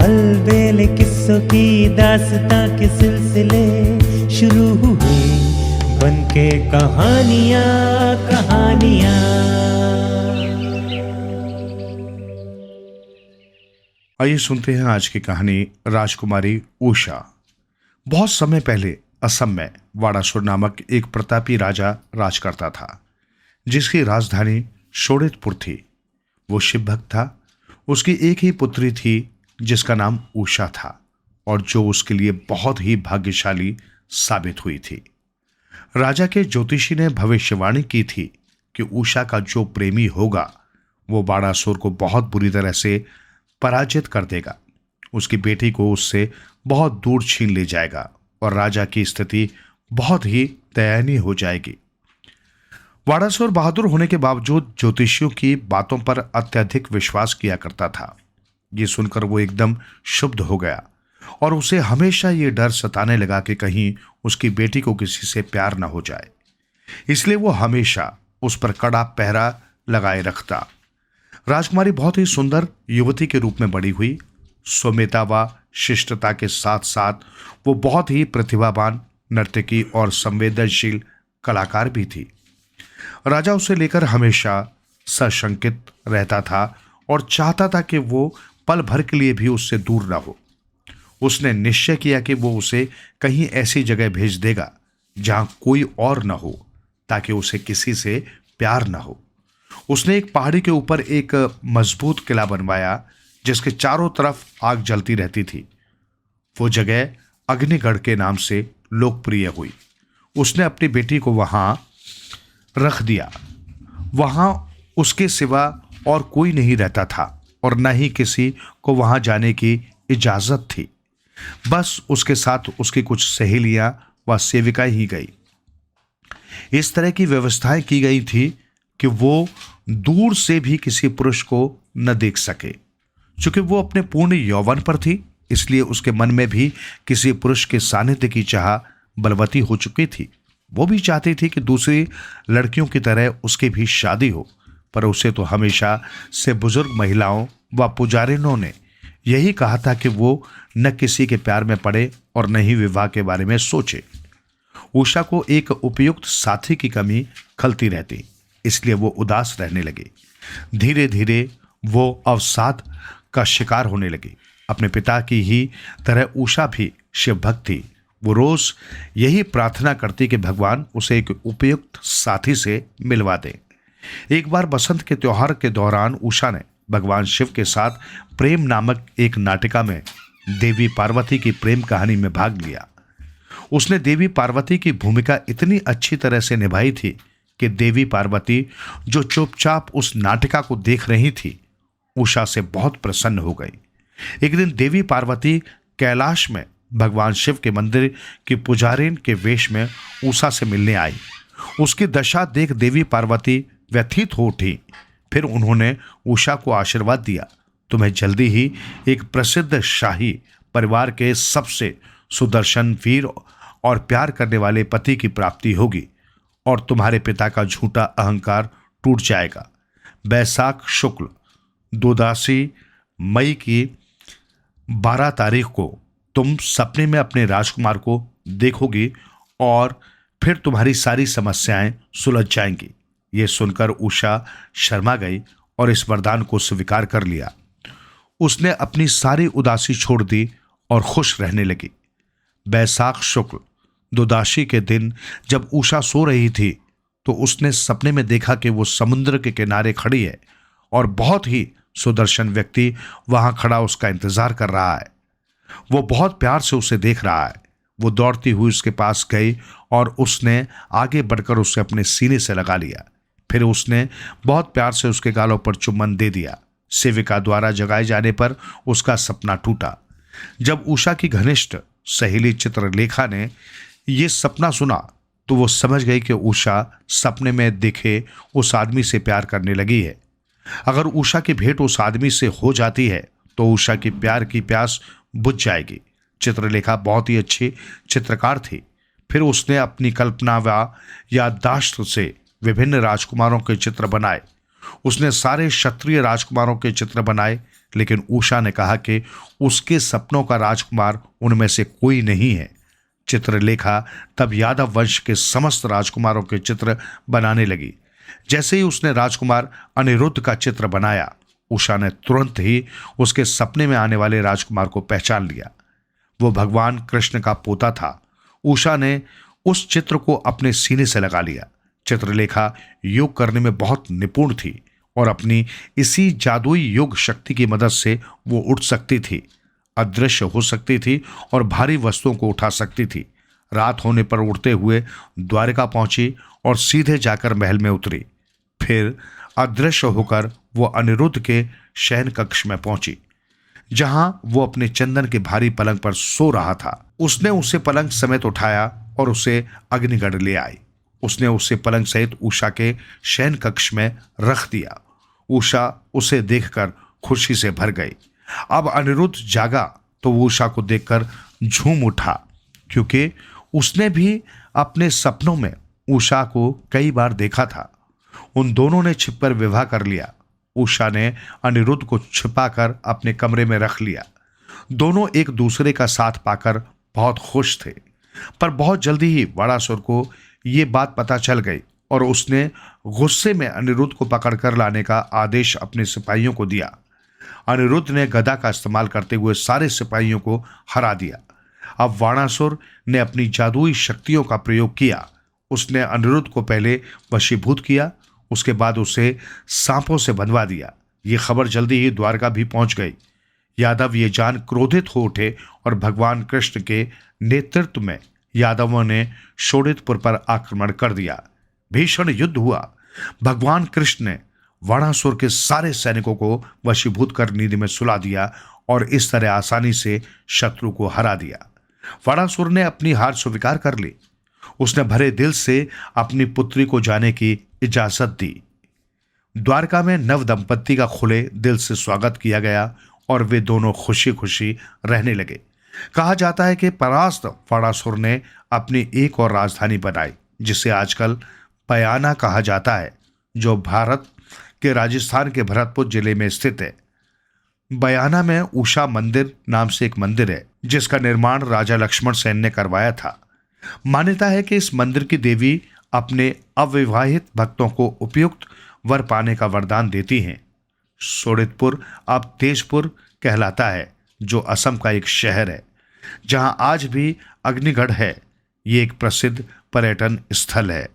अलबेले किस्सों की दास्तां के सिलसिले शुरू हुए, बनके कहानियां कहानियां। आइए सुनते हैं आज की कहानी राजकुमारी उषा। बहुत समय पहले असम में वाड़ासुर नामक एक प्रतापी राजा राज करता था, जिसकी राजधानी शोणितपुर थी। वो शिव भक्त था। उसकी एक ही पुत्री थी जिसका नाम उषा था, और जो उसके लिए बहुत ही भाग्यशाली साबित हुई थी। राजा के ज्योतिषी ने भविष्यवाणी की थी कि उषा का जो प्रेमी होगा वो वाड़ासुर को बहुत बुरी तरह से पराजित कर देगा, उसकी बेटी को उससे बहुत दूर छीन ले जाएगा और राजा की स्थिति बहुत ही दयनीय हो जाएगी। वाड़ासुर बहादुर होने के बावजूद ज्योतिषियों की बातों पर अत्यधिक विश्वास किया करता था। ये सुनकर वो एकदम क्षुब्ध हो गया और उसे हमेशा ये डर सताने लगा कि कहीं उसकी बेटी को किसी से प्यार न हो जाए। इसलिए वो हमेशा उस पर कड़ा पहरा लगाए रखता। राजकुमारी बहुत ही सुंदर युवती के रूप में बड़ी हुई। सौम्यता व शिष्टता के साथ साथ वो बहुत ही प्रतिभावान नर्तकी और संवेदनशील कलाकार भी थी। राजा उसे लेकर हमेशा सशंकित रहता था और चाहता था कि वो पल भर के लिए भी उससे दूर न हो। उसने निश्चय किया कि वो उसे कहीं ऐसी जगह भेज देगा जहां कोई और न हो, ताकि उसे किसी से प्यार न हो। उसने एक पहाड़ी के ऊपर एक मजबूत किला बनवाया, जिसके चारों तरफ आग जलती रहती थी। वो जगह अग्निगढ़ के नाम से लोकप्रिय हुई। उसने अपनी बेटी को वहां रख दिया। वहां उसके सिवा और कोई नहीं रहता था और न ही किसी को वहां जाने की इजाजत थी। बस उसके साथ उसकी कुछ सहेलियां व सेविकाएं ही गई। इस तरह की व्यवस्थाएं की गई थी कि वो दूर से भी किसी पुरुष को न देख सके। चूंकि वो अपने पूर्ण यौवन पर थी, इसलिए उसके मन में भी किसी पुरुष के सानिध्य की चाह बलवती हो चुकी थी। वो भी चाहती थी कि दूसरी लड़कियों की तरह उसकी भी शादी हो, पर उसे तो हमेशा से बुजुर्ग महिलाओं व पुजारिनों ने यही कहा था कि वो न किसी के प्यार में पड़े और न ही विवाह के बारे में सोचे। उषा को एक उपयुक्त साथी की कमी खलती रहती, इसलिए वो उदास रहने लगी। धीरे धीरे वो अवसाद का शिकार होने लगी। अपने पिता की ही तरह उषा भी शिव भक्त थी। वो रोज यही प्रार्थना करती कि भगवान उसे एक उपयुक्त साथी से मिलवा दे। एक बार बसंत के त्योहार के दौरान उषा ने भगवान शिव के साथ प्रेम नामक एक नाटिका में देवी पार्वती की प्रेम कहानी में भाग लिया। उसने देवी पार्वती की भूमिका इतनी अच्छी तरह से निभाई थी कि देवी पार्वती, जो चुपचाप उस नाटिका को देख रही थी, उषा से बहुत प्रसन्न हो गई। एक दिन देवी पार्वती कैलाश में भगवान शिव के मंदिर की पुजारिन के वेश में उषा से मिलने आई। उसकी दशा देख देवी पार्वती व्यथित हो उठी। फिर उन्होंने उषा को आशीर्वाद दिया, तुम्हें जल्दी ही एक प्रसिद्ध शाही परिवार के सबसे सुदर्शन, वीर और प्यार करने वाले पति की प्राप्ति होगी और तुम्हारे पिता का झूठा अहंकार टूट जाएगा। बैसाख शुक्ल द्वादशी मई की 12 तारीख को तुम सपने में अपने राजकुमार को देखोगी और फिर तुम्हारी सारी समस्याएं सुलझ जाएंगी। ये सुनकर उषा शर्मा गई और इस वरदान को स्वीकार कर लिया। उसने अपनी सारी उदासी छोड़ दी और खुश रहने लगी। बैसाख शुक्ल द्वादशी के दिन जब उषा सो रही थी, तो उसने सपने में देखा कि वो समुद्र के किनारे खड़ी है और बहुत ही सुदर्शन व्यक्ति वहां खड़ा उसका इंतजार कर रहा है। वो बहुत प्यार से उसे देख रहा है। वो दौड़ती हुई उसके पास गई और उसने आगे बढ़कर उसे अपने सीने से लगा लिया। फिर उसने बहुत प्यार से उसके गालों पर चुम्बन दे दिया। सेविका द्वारा जगाए जाने पर उसका सपना टूटा। जब उषा की घनिष्ठ सहेली चित्रलेखा ने यह सपना सुना, तो वो समझ गई कि उषा सपने में दिखे उस आदमी से प्यार करने लगी है। अगर उषा की भेंट उस आदमी से हो जाती है तो उषा की प्यार की प्यास बुझ जाएगी। चित्रलेखा बहुत ही अच्छी चित्रकार थी। फिर उसने अपनी कल्पना व याददाश्त से विभिन्न राजकुमारों के चित्र बनाए। उसने सारे क्षत्रिय राजकुमारों के चित्र बनाए, लेकिन उषा ने कहा कि उसके सपनों का राजकुमार उनमें से कोई नहीं है। चित्रलेखा तब यादव वंश के समस्त राजकुमारों के चित्र बनाने लगी। जैसे ही उसने राजकुमार अनिरुद्ध का चित्र बनाया, उषा ने तुरंत ही उसके सपने में आने वाले राजकुमार को पहचान लिया। वो भगवान कृष्ण का पोता था। उषा ने उस चित्र को अपने सीने से लगा लिया। चित्रलेखा योग करने में बहुत निपुण थी और अपनी इसी जादुई योग शक्ति की मदद से वो उठ सकती थी, अदृश्य हो सकती थी और भारी वस्तुओं को उठा सकती थी। रात होने पर उड़ते हुए द्वारिका पहुंची और सीधे जाकर महल में उतरी। फिर अदृश्य होकर वो अनिरुद्ध के शयन कक्ष में पहुंची, जहां वो अपने चंदन के भारी पलंग पर सो रहा था। उसने उसे पलंग समेत उठाया और उसे अग्निगढ़ ले आई। उसने उसे पलंग सहित उषा के शयन कक्ष में रख दिया। उषा उसे देखकर खुशी से भर गई। अब अनिरुद्ध जागा तो वो उषा को देखकर झूम उठा, क्योंकि उसने भी अपने सपनों में उषा को कई बार देखा था। उन दोनों ने छिपकर विवाह कर लिया। उषा ने अनिरुद्ध को छिपाकर अपने कमरे में रख लिया। दोनों एक दूसरे का साथ पाकर बहुत खुश थे, पर बहुत जल्दी ही वड़ासुर को ये बात पता चल गई और उसने गुस्से में अनिरुद्ध को पकड़कर लाने का आदेश अपने सिपाहियों को दिया। अनिरुद्ध ने गदा का इस्तेमाल करते हुए सारे सिपाहियों को हरा दिया। अब वाणासुर ने अपनी जादुई शक्तियों का प्रयोग किया। उसने अनिरुद्ध को पहले वशीभूत किया, उसके बाद उसे सांपों से बंधवा दिया। ये खबर जल्दी ही द्वारका भी पहुंच गई। यादव ये जान क्रोधित हो उठे और भगवान कृष्ण के नेतृत्व में यादवों ने शोणितपुर पर आक्रमण कर दिया। भीषण युद्ध हुआ। भगवान कृष्ण ने वाणासुर के सारे सैनिकों को वशीभूत कर नींद में सुला दिया और इस तरह आसानी से शत्रु को हरा दिया। वाणासुर ने अपनी हार स्वीकार कर ली। उसने भरे दिल से अपनी पुत्री को जाने की इजाजत दी। द्वारका में नव दंपत्ति का खुले दिल से स्वागत किया गया और वे दोनों खुशी खुशी रहने लगे। कहा जाता है कि परास्त वाणासुर ने अपनी एक और राजधानी बनाई, जिसे आजकल बयाना कहा जाता है, जो भारत के राजस्थान के भरतपुर जिले में स्थित है। बयाना में उषा मंदिर नाम से एक मंदिर है, जिसका निर्माण राजा लक्ष्मण सेन ने करवाया था। मान्यता है कि इस मंदिर की देवी अपने अविवाहित भक्तों को उपयुक्त वर पाने का वरदान देती हैं। शोणितपुर अब तेजपुर कहलाता है, जो असम का एक शहर है, जहां आज भी अग्निगढ़ है। ये एक प्रसिद्ध पर्यटन स्थल है।